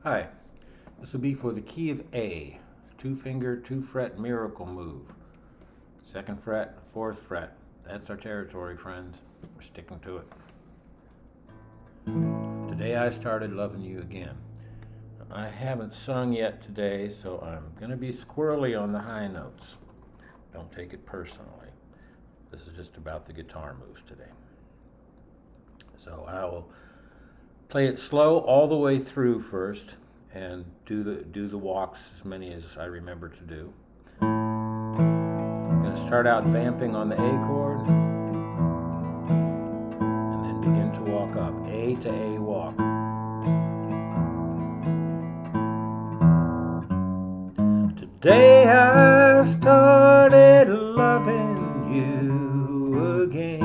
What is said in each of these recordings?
Hi, this will be for the key of A, two finger, two fret miracle move. Second fret, fourth fret. That's our territory, friends. We're sticking to it. Today I started loving you again. I haven't sung yet today, so I'm going to be squirrely on the high notes. Don't take it personally. This is just about the guitar moves today. So I will play it slow all the way through first and do the walks, as many as I remember to do. I'm going to start out vamping on the A chord and then begin to walk up. A to A walk. Today I started loving you again.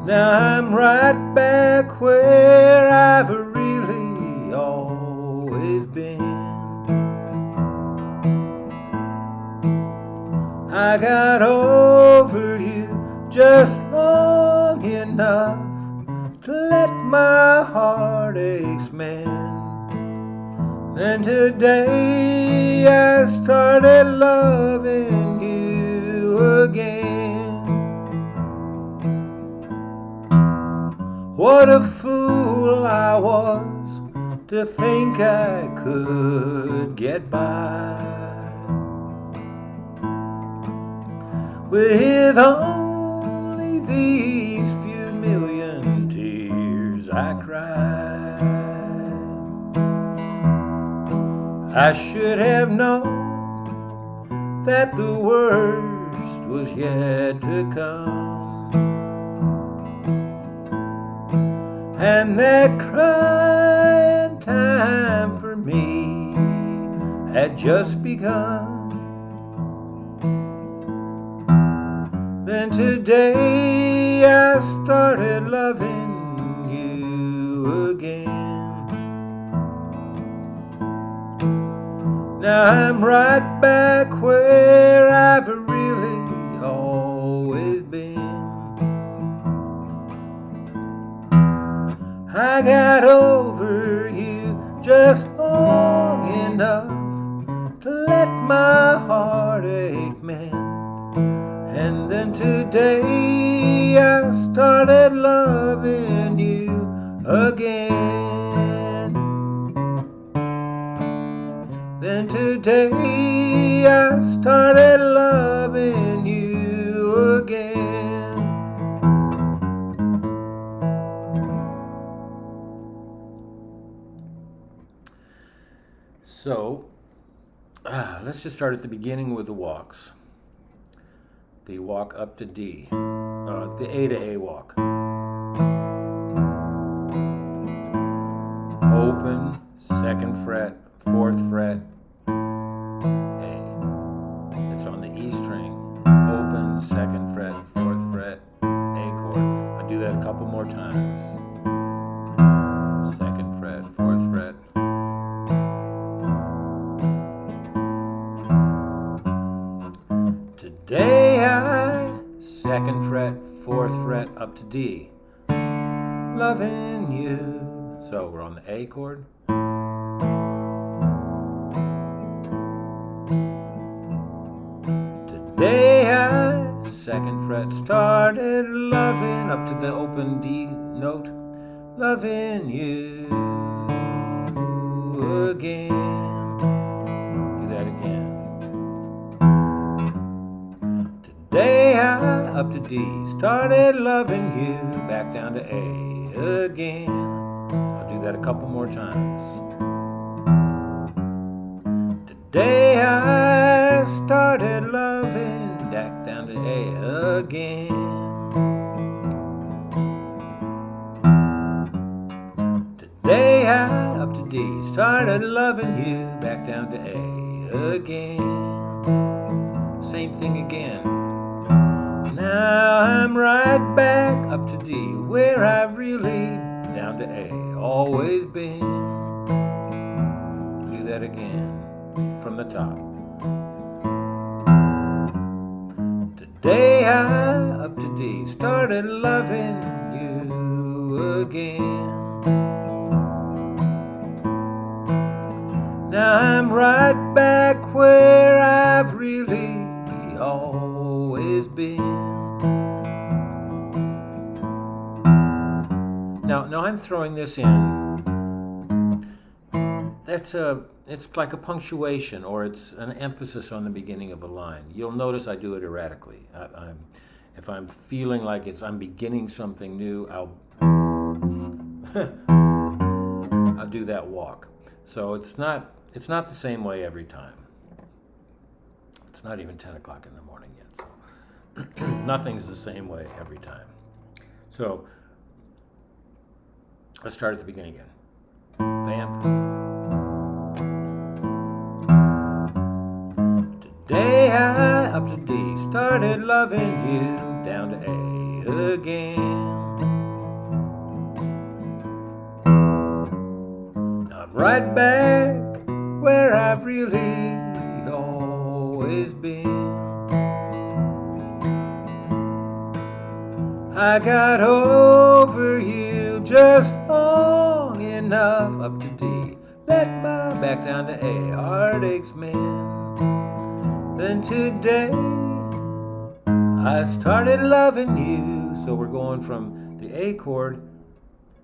Now I'm right back where I've really always been. I got over you just long enough to let my heartaches mend. Then today I started loving you again. What a fool I was to think I could get by with only these few million tears I cried. I should have known that the worst was yet to come, and that crying time for me had just begun. Then today I started loving you again. Now I'm right back where I've really always been. I got over you just long enough to let my heartache mend. And then today I started loving you again. Then today I started loving you again. So, let's just start at the beginning with the walks. The walk up to D, the A to A walk. Open, second fret, fourth fret, A. It's on the E string. Open, second fret, fourth fret, A chord. I'll do that a couple more times. Second fret, fourth fret. Today I, second fret, fourth fret, up to D, loving you. So we're on the A chord. Today I, second fret, started loving, up to the open D note, loving you again. Do that again. Today I, up to D, started loving you, back down to A again. I'll do that a couple more times. Today I started loving, back down to A again. Today I, up to D, started loving you, back down to A again. Same thing again. Now I'm right back up to D, where I've really, down to A, always been. Do that again, from the top. Today I, up to D, started loving you you again. Now I'm right back where I've really always been. Now I'm throwing this in. It's like a punctuation, or it's an emphasis on the beginning of a line. You'll notice I do it erratically. If I'm feeling like I'm beginning something new, I'll do that walk. So it's not the same way every time. It's not even 10 o'clock in the morning yet, so nothing's the same way every time. So let's start at the beginning again. Vamp. Today I, up to D, started loving you, down to A again. Now I'm right back where I've really always been. I got over you just long enough, up to D, let my back down to A, heartaches mend. Then today I started loving you. So we're going from the A chord,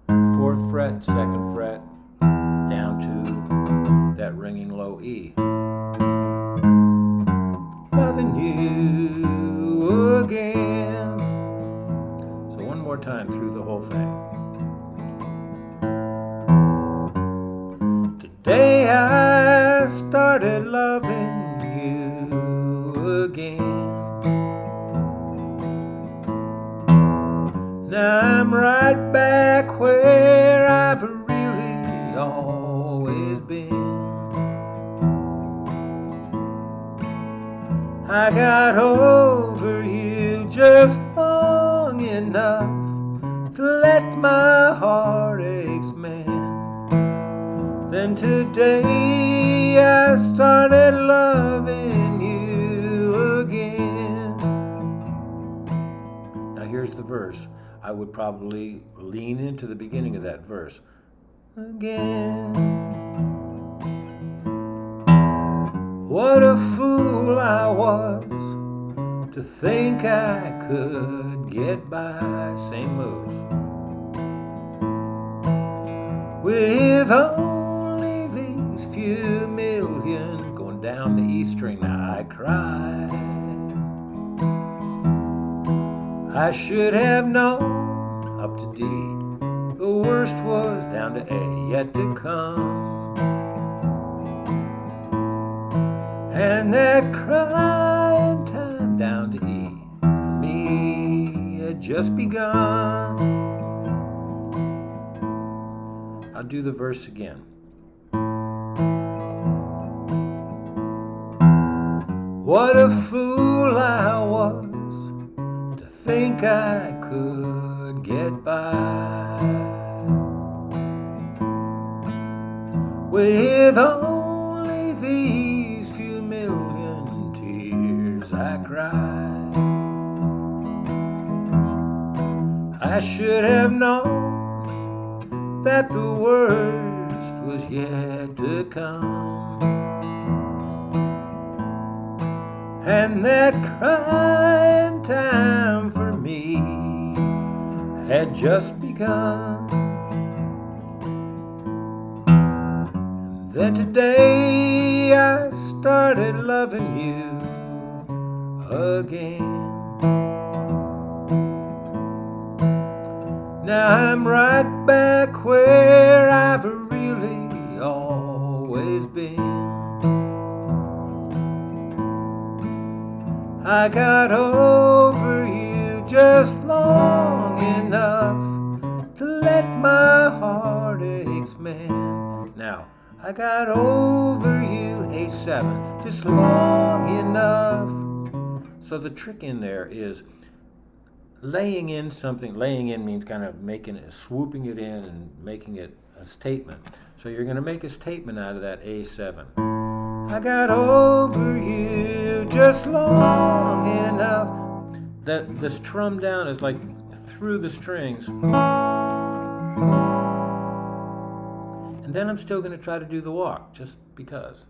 4th fret, 2nd fret, down to that ringing low E. Loving you again. So one more time through the whole thing. Today I started loving you again. Now I'm right back where I've really always been. I got over you just long enough to let my heartaches mend. Then today I started loving you again. Now here's the verse. I would probably lean into the beginning of that verse. Again. What a fool I was to think I could get by. Same moves. With only these few million, going down the E string, now I cry. I should have known, up to D, the worst was down to A, yet to come. And that crying time down to E, for me, had just begun. I'll do the verse again. What a fool I was to think I could get by with only these few million tears I cried. I should have known that the worst was yet to come. And that crying time for me had just begun. And then today I started loving you again. Now I'm right back where I've really always been. I got over you just long enough to let my heartaches mend. Now, I got over you, A7, just long enough. So the trick in there is laying in something. Laying in means kind of making it, swooping it in and making it a statement. So you're going to make a statement out of that A7. I got over you just long enough. The strum down is like through the strings. And then I'm still going to try to do the walk, just because.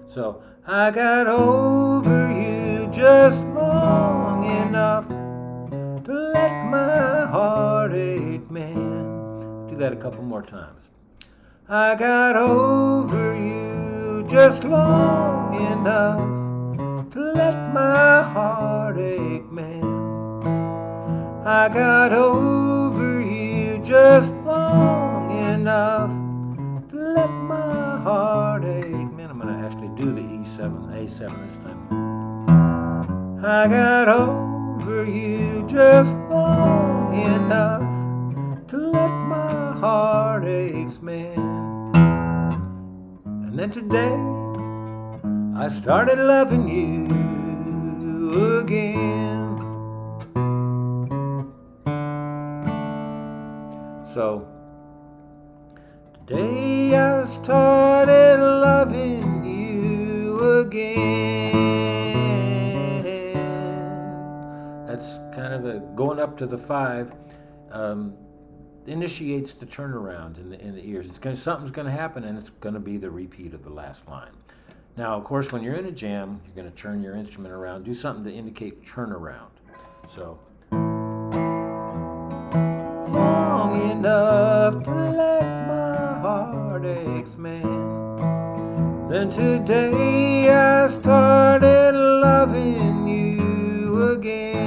So, I got over you just long enough to let my heart ache, man. Do that a couple more times. I got over you just long enough to let my heart ache, man. I got over you just long enough to let my heart ache, man. I'm going to actually do the A7 this time. I got over you just long enough to let my heart aches, man. And then today I started loving you again. So today I started loving you again. That's kind of a going up to the 5. Initiates the turnaround in the ears. Something's going to happen, and it's going to be the repeat of the last line. Now, of course, when you're in a jam, you're going to turn your instrument around, do something to indicate turnaround. So, long enough to let my heart aches, man. Then today I started loving you again.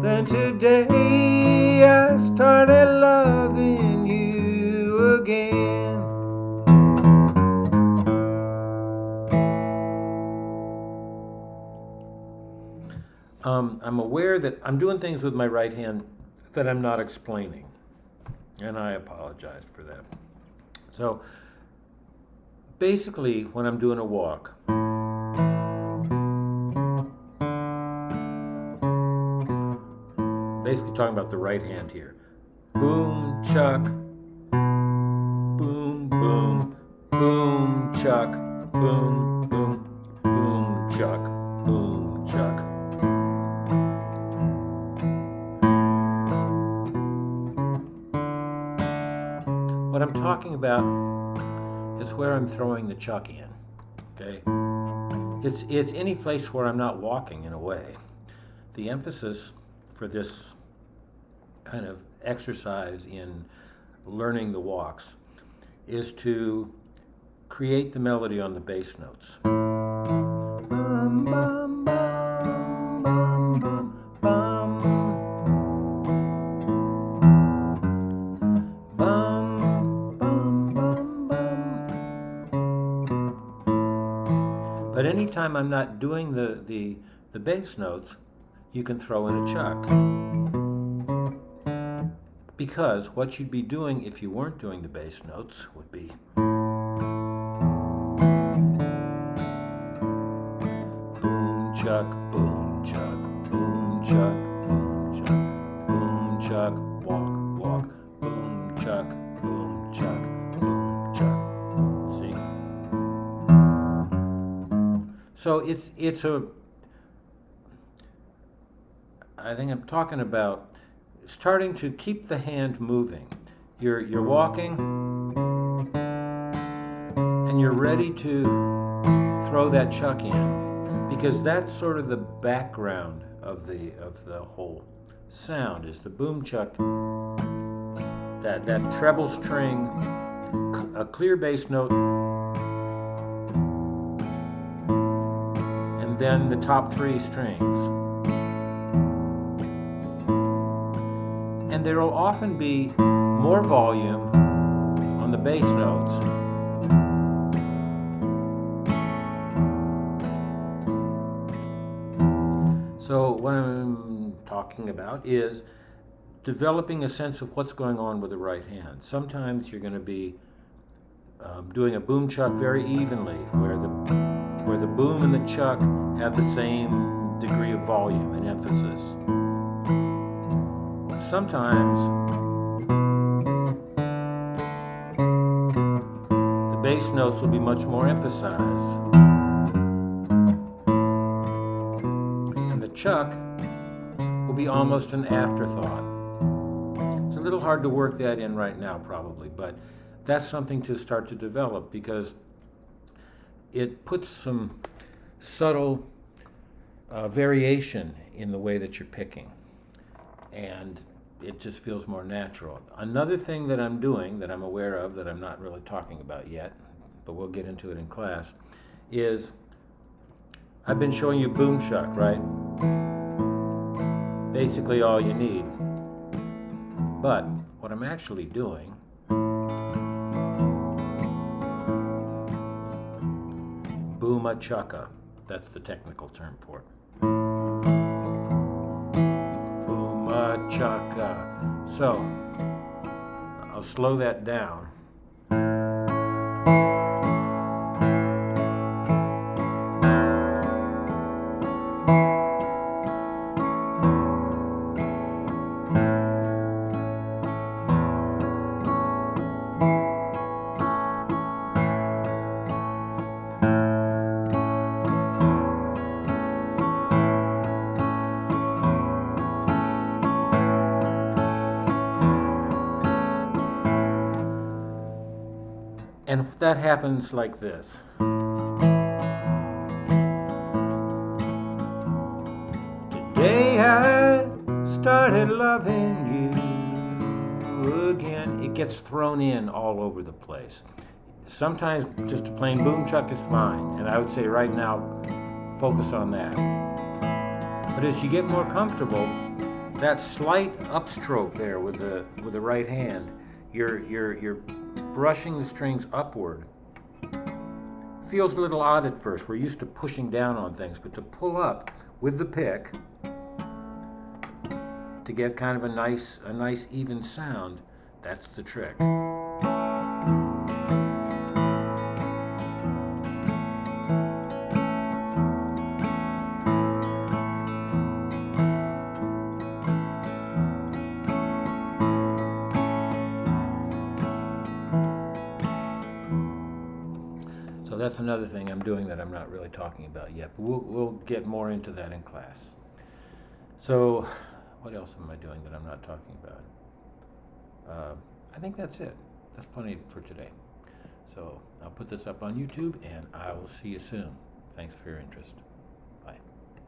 Then today I started loving you again. I'm aware that I'm doing things with my right hand that I'm not explaining, and I apologize for that. So basically, when I'm doing a walk, basically talking about the right hand here. Boom, chuck, boom, boom, boom, chuck, boom, boom, boom, chuck, boom, chuck. What I'm talking about is where I'm throwing the chuck in, okay? It's any place where I'm not walking in a way. The emphasis for this kind of exercise in learning the walks is to create the melody on the bass notes. Bum, bum, bum, bum, bum, bum. Bum, bum, bum, bum. But anytime I'm not doing the bass notes, you can throw in a chuck. Because what you'd be doing if you weren't doing the bass notes would be boom, chuck, boom, chuck, boom, chuck, boom, chuck, boom, chuck, walk, walk, boom, chuck, boom, chuck, boom, chuck. See? So it's I think I'm talking about starting to keep the hand moving. You're walking and you're ready to throw that chuck in, because that's sort of the background of the whole sound is the boom chuck, that treble string, a clear bass note, and then the top 3 strings. And there will often be more volume on the bass notes. So what I'm talking about is developing a sense of what's going on with the right hand. Sometimes you're going to be doing a boom chuck very evenly, where the boom and the chuck have the same degree of volume and emphasis. Sometimes the bass notes will be much more emphasized, and the chuck will be almost an afterthought. It's a little hard to work that in right now, probably, but that's something to start to develop because it puts some subtle variation in the way that you're picking, and it just feels more natural. Another thing that I'm doing that I'm aware of that I'm not really talking about yet, but we'll get into it in class, is I've been showing you boom chuck, right? Basically all you need. But what I'm actually doing booma chukka. That's the technical term for it. Booma chukka. So, I'll slow that down. And that happens like this. Today I started loving you again. It gets thrown in all over the place. Sometimes just a plain boom chuck is fine, and I would say right now, focus on that. But as you get more comfortable, that slight upstroke there with the right hand, you're brushing the strings upward. Feels a little odd at first. We're used to pushing down on things, but to pull up with the pick to get kind of a nice even sound, that's the trick. So that's another thing I'm doing that I'm not really talking about yet, but we'll get more into that in class. So what else am I doing that I'm not talking about? I think that's it. That's plenty for today. So I'll put this up on YouTube, and I will see you soon. Thanks for your interest.